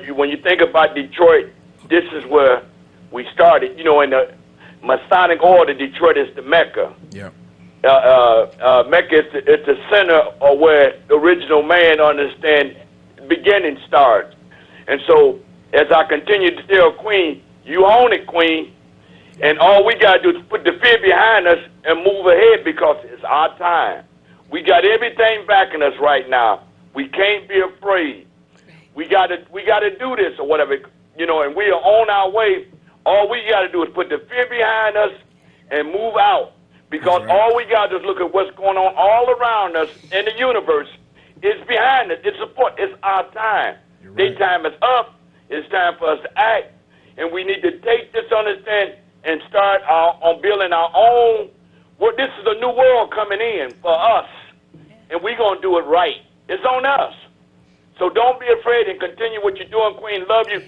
When you think about Detroit, this is where we started. In the Masonic order, Detroit is the Mecca. Yeah. Mecca is the center of where the original man understand beginning starts. And so, as I continue to tell Queen, you own it, Queen. And all we got to do is put the fear behind us and move ahead, because it's our time. We got everything backing us right now. We can't be afraid. We got to do this or whatever, and we are on our way. All we got to do is put the fear behind us and move out, because all we got to do is look at what's going on all around us in the universe. It's behind us. It's support. It's our time. Their time is up. It's time for us to act, and we need to take this understanding and start on building our own. Well, this is a new world coming in for us, and we're gonna do it right. It's on us. So don't be afraid and continue what you're doing, Queen. Love you.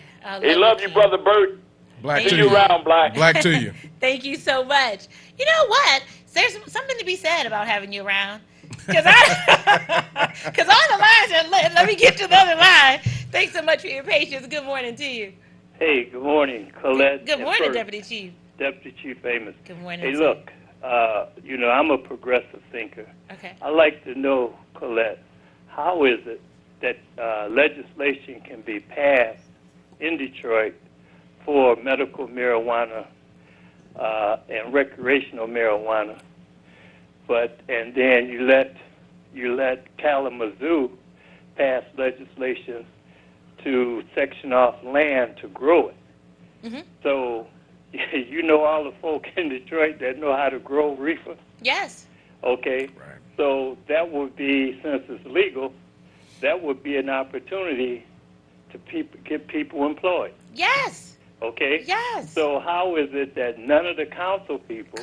Love you, Brother Bert. Black See you around, Black. Black to you. Thank you so much. You know what? There's something to be said about having you around. Because all the lines are lit. Let me get to the other line. Thanks so much for your patience. Good morning to you. Hey, good morning, Colette. Good morning, Deputy Chief. Deputy Chief Amos. Good morning. Hey, look, I'm a progressive thinker. Okay. I'd like to know, Colette, how is it that legislation can be passed in Detroit for medical marijuana and recreational marijuana, and then you let Kalamazoo pass legislation to section off land to grow it. Mm-hmm. So you know all the folk in Detroit that know how to grow reefer? Yes. Okay. Right. So that would be, since it's legal, that would be an opportunity to get people employed. Yes. Okay? Yes. So how is it that none of the council people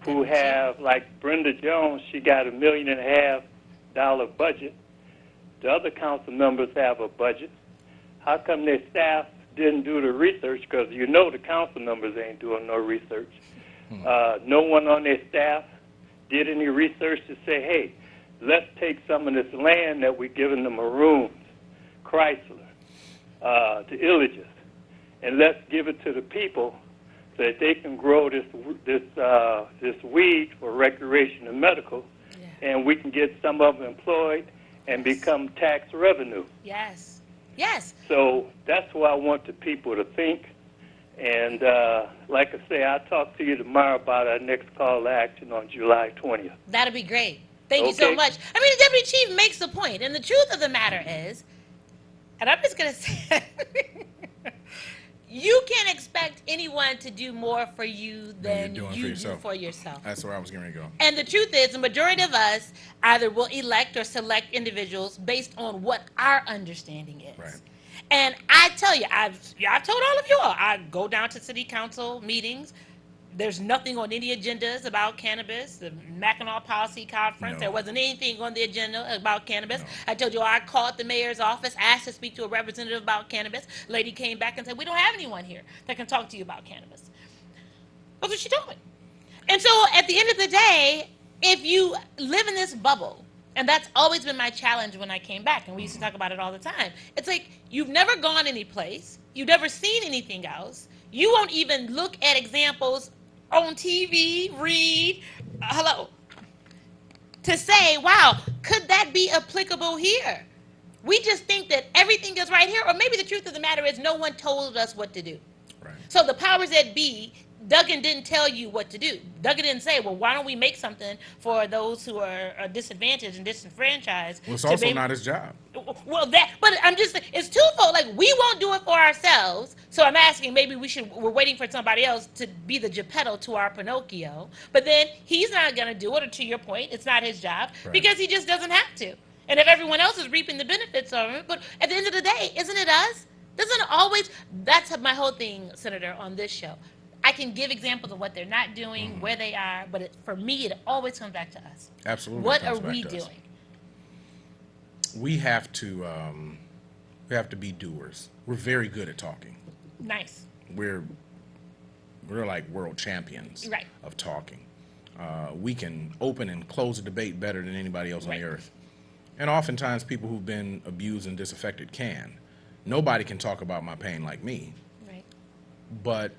who have, like Brenda Jones, she got $1.5 million budget. The other council members have a budget. How come their staff didn't do the research? Because the council members ain't doing no research. No one on their staff did any research to say, hey, let's take some of this land that we're giving the Maroons, Chrysler, the Illiges, and let's give it to the people so that they can grow this weed for recreation and medical, and we can get some of them employed and become tax revenue. Yes. Yes. So that's what I want the people to think. And like I say, I'll talk to you tomorrow about our next call to action on July 20th. That'll be great. Thank you so much. I mean, the Deputy Chief makes the point, and the truth of the matter is, and I'm just going to say, you can't expect anyone to do more for you than you're doing you for do yourself. for yourself. That's where I was getting ready to go. And the truth is, the majority of us either will elect or select individuals based on what our understanding is. Right. And I tell you, I've told all of you all, I go down to city council meetings. There's nothing on any agendas about cannabis. The Mackinac Policy Conference, there wasn't anything on the agenda about cannabis. I told you I called the mayor's office, asked to speak to a representative about cannabis. Lady came back and said, we don't have anyone here that can talk to you about cannabis. That's what she told me. And so at the end of the day, if you live in this bubble, and that's always been my challenge when I came back, and we used to talk about it all the time. It's like you've never gone any place, you've never seen anything else, you won't even look at examples on TV, read, hello, to say, wow, could that be applicable here? We just think that everything is right here, or maybe the truth of the matter is no one told us what to do. Right. So the powers that be, Duggan didn't tell you what to do. Duggan didn't say, well, why don't we make something for those who are disadvantaged and disenfranchised? Well, it's also not his job. Well, but I'm just, it's twofold. Like, we won't do it for ourselves. So I'm asking, maybe we're waiting for somebody else to be the Geppetto to our Pinocchio. But then he's not going to do it, or to your point, it's not his job, because he just doesn't have to. And if everyone else is reaping the benefits of it, but at the end of the day, isn't it us? Doesn't it always, that's my whole thing, Senator, on this show. I can give examples of what they're not doing, where they are, but for me, it always comes back to us. Absolutely. What are we doing? We have to be doers. We're very good at talking. Nice. We're like world champions of talking. We can open and close a debate better than anybody else on the earth. And oftentimes people who've been abused and disaffected can. Nobody can talk about my pain like me. Right. But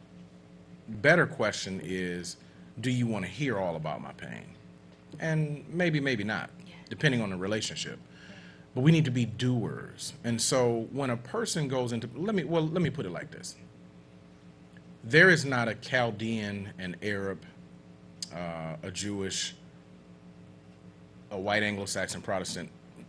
better question is, do you want to hear all about my pain? And maybe not, depending on the relationship. But we need to be doers. And so when a person goes into, let me put it like this. There is not a Chaldean, an Arab, a Jewish, a white Anglo-Saxon Protestant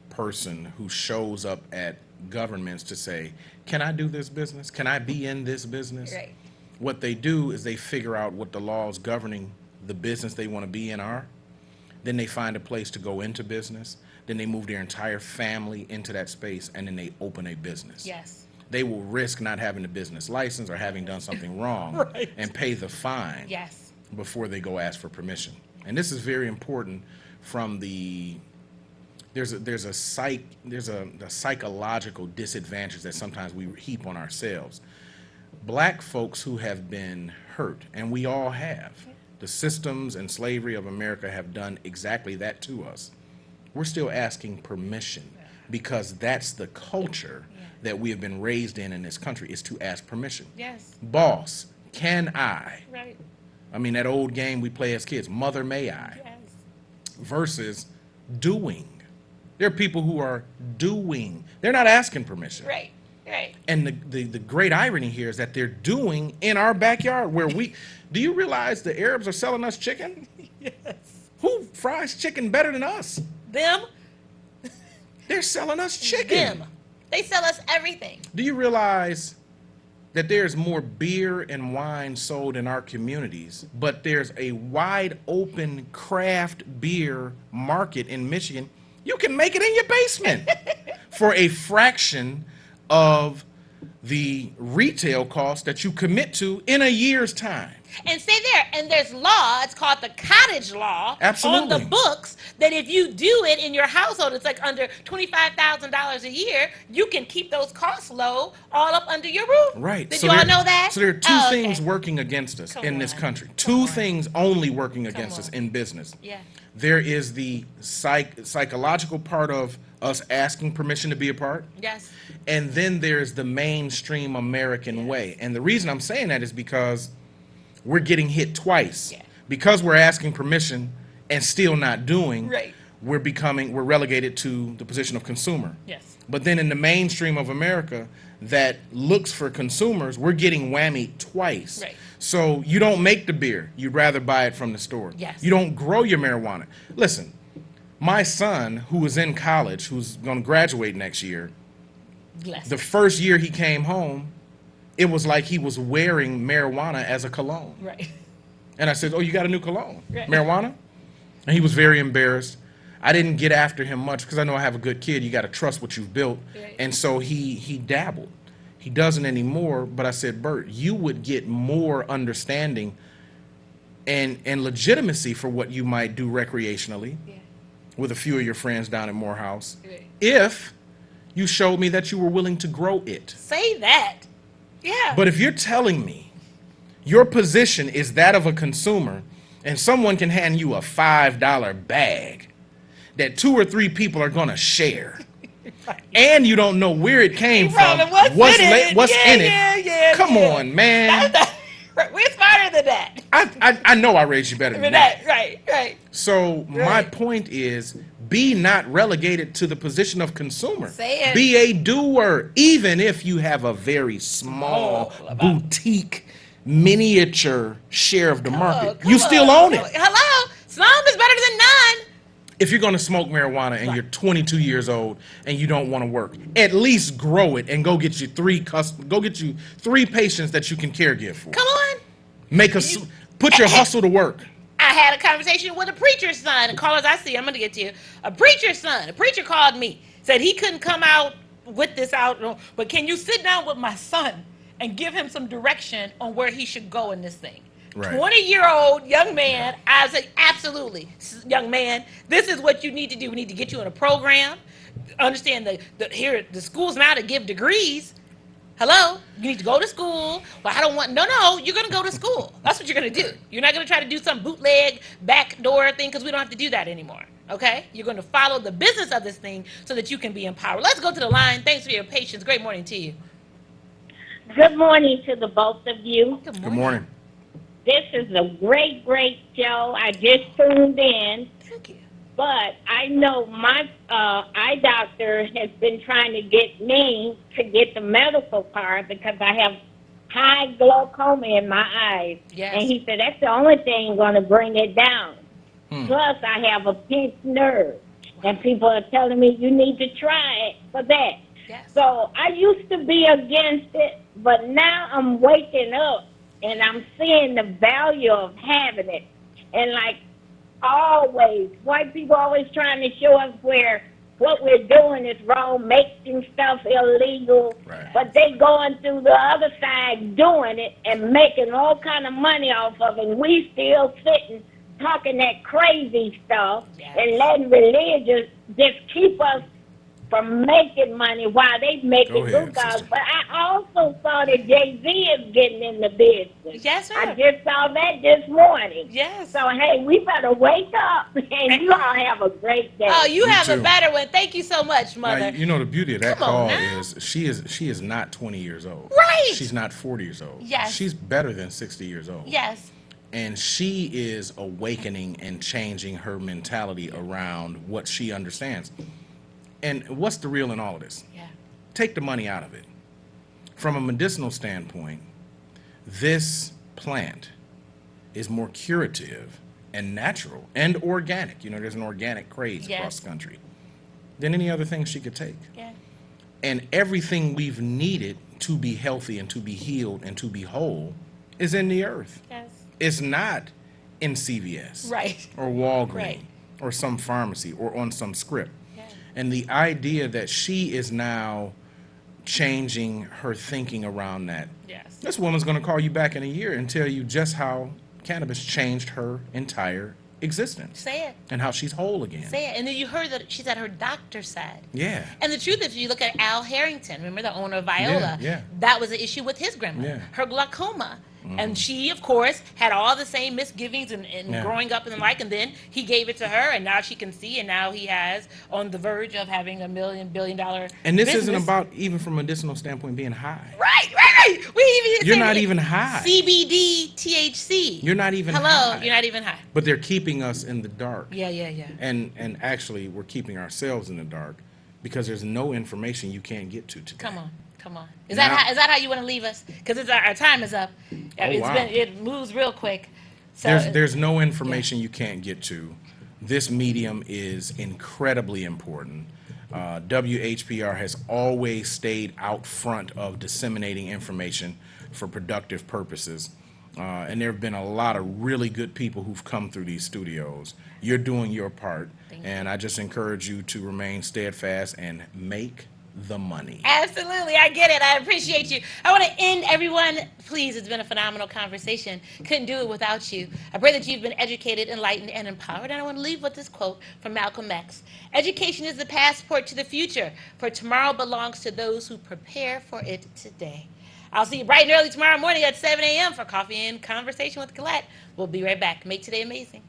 person who shows up at governments to say, can I do this business? Can I be in this business? Right. What they do is they figure out what the laws governing the business they want to be in are. Then they find a place to go into business. Then they move their entire family into that space, and then they open a business. Yes. They will risk not having a business license or having done something wrong and pay the fine before they go ask for permission. And this is very important from the there's a psychological disadvantage that sometimes we heap on ourselves. Black folks who have been hurt, and we all have. The systems and slavery of America have done exactly that to us. We're still asking permission because that's the culture that we have been raised in this country, is to ask permission. Yes. Boss, can I? Right. I mean, that old game we play as kids, mother, may I? Yes. Versus doing. There are people who are doing. They're not asking permission. Right. Right. And the great irony here is that they're doing in our backyard where do you realize the Arabs are selling us chicken? Yes. Who fries chicken better than us? Them. They're selling us chicken. Them. They sell us everything. Do you realize that there's more beer and wine sold in our communities, but there's a wide open craft beer market in Michigan? You can make it in your basement for a fraction of the retail cost that you commit to in a year's time. And stay there. And there's law, it's called the cottage law, Absolutely. on the books, that if you do it in your household, it's like under $25,000 a year, you can keep those costs low all up under your roof. Right. Did you all know that? So there are two things working against us in this country. Two things only working against us in business. Yeah. There is the psychological part of us asking permission to be a part. Yes. And then there's the mainstream American way. And the reason I'm saying that is because we're getting hit twice. Yeah. Because we're asking permission and still not doing, Right. we're relegated to the position of consumer. Yes. But then in the mainstream of America that looks for consumers, we're getting whammied twice. Right. So you don't make the beer, you'd rather buy it from the store. Yes. You don't grow your marijuana. Listen, my son, who is in college, who's going to graduate next year, Bless. the first year he came home, it was like he was wearing marijuana as a cologne. Right. And I said, "Oh, you got a new cologne? Right. Marijuana?" And he was very embarrassed. I didn't get after him much because I know I have a good kid. You got to trust what you've built. Right. And so he dabbled. He doesn't anymore. But I said, "Bert, you would get more understanding and legitimacy for what you might do recreationally with a few of your friends down in Morehouse if you showed me that you were willing to grow it." Say that. Yeah. But if you're telling me your position is that of a consumer and someone can hand you a $5 bag that 2 or 3 people are going to share, and you don't know where it came from, what's in it, come on, man. We're smarter than that. I know I raised you better than that. Right. So my point is, be not relegated to the position of consumer. Say it. Be a doer, even if you have a very small boutique miniature share of the market. You still own it. Hello, some is better than none. If you're going to smoke marijuana and you're 22 years old and you don't want to work, at least grow it and go get you 3 patients that you can caregive for. Come on. Put your hustle to work. I had a conversation with a preacher's son, and callers I see, I'm going to get to you. A preacher's son, a preacher called me, said he couldn't come out with this out, but can you sit down with my son and give him some direction on where he should go in this thing? Right. 20-year-old young man, I said, absolutely, young man, this is what you need to do. We need to get you in a program. Understand the schools now to give degrees. Hello, you need to go to school. Well, I don't want, no, you're going to go to school. That's what you're going to do. You're not going to try to do some bootleg backdoor thing because we don't have to do that anymore. Okay? You're going to follow the business of this thing so that you can be empowered. Let's go to the line. Thanks for your patience. Great morning to you. Good morning to the both of you. Good Good morning. This is a great show. I just tuned in. Thank you. But I know my eye doctor has been trying to get me to get the medical card because I have high glaucoma in my eyes. Yes. And he said that's the only thing going to bring it down. Plus, I have a pinched nerve. And people are telling me you need to try it for that. Yes. So I used to be against it, but now I'm waking up and I'm seeing the value of having it. And like always, white people always trying to show us where what we're doing is wrong, making stuff illegal, Right. but they going through the other side doing it and making all kind of money off of it. And we still sitting talking that crazy stuff and letting religions just keep us from making money while they making Go ahead, lucas. sister. But I also saw that Jay-Z is getting in the business. Yes, sir. I just saw that this morning. Yes. So, hey, we better wake up, and you all have a great day. Oh, you have too. a better one. Thank you so much, Now, mother. you know the beauty of that Come on call now. is she is not 20 years old. Right. She's not 40 years old. Yes. She's better than 60 years old. Yes. And she is awakening and changing her mentality around what she understands. And what's the real in all of this? Yeah. Take the money out of it. From a medicinal standpoint, this plant is more curative and natural and organic. You know, there's an organic craze Yes. across the country than any other thing she could take. Yeah. And everything we've needed to be healthy and to be healed and to be whole is in the earth. Yes. It's not in CVS Right. or Walgreens Right. or some pharmacy or on some script. Yeah. And the idea that she is now changing her thinking around that. Yes. This woman's going to call you back in a year and tell you just how cannabis changed her entire existence Say it. and how she's whole again. Say it. And then you heard that she's at her doctor's side. Yeah. And the truth is, you look at Al Harrington, remember the owner of Viola? Yeah. That was an issue with his grandmother, Yeah. her glaucoma. And she, of course, had all the same misgivings and Yeah. growing up and the like. And then he gave it to her, and now she can see. And now he has on the verge of having $1 billion And this business. isn't about, even from a medicinal standpoint, being high. Right. You're not even high. CBD, THC. You're not even Hello, high. you're not even high. But they're keeping us in the dark. Yeah. And actually, we're keeping ourselves in the dark because there's no information you can't get to today. Come on. Is Now- that how you want to leave us? Because our time is up. wow. It moves real quick. So There's no information you can't get to. This medium is incredibly important. WHPR has always stayed out front of disseminating information for productive purposes. And there have been a lot of really good people who've come through these studios. You're doing your part, and I just encourage you to remain steadfast and make the money. Absolutely, I get it. I appreciate you. I want to end everyone. Please, it's been a phenomenal conversation. Couldn't do it without you. I pray that you've been educated, enlightened, and empowered. And I want to leave with this quote from Malcolm X. Education is the passport to the future, for tomorrow belongs to those who prepare for it today. I'll see you bright and early tomorrow morning at 7 a.m. for Coffee and Conversation with Colette. We'll be right back. Make today amazing.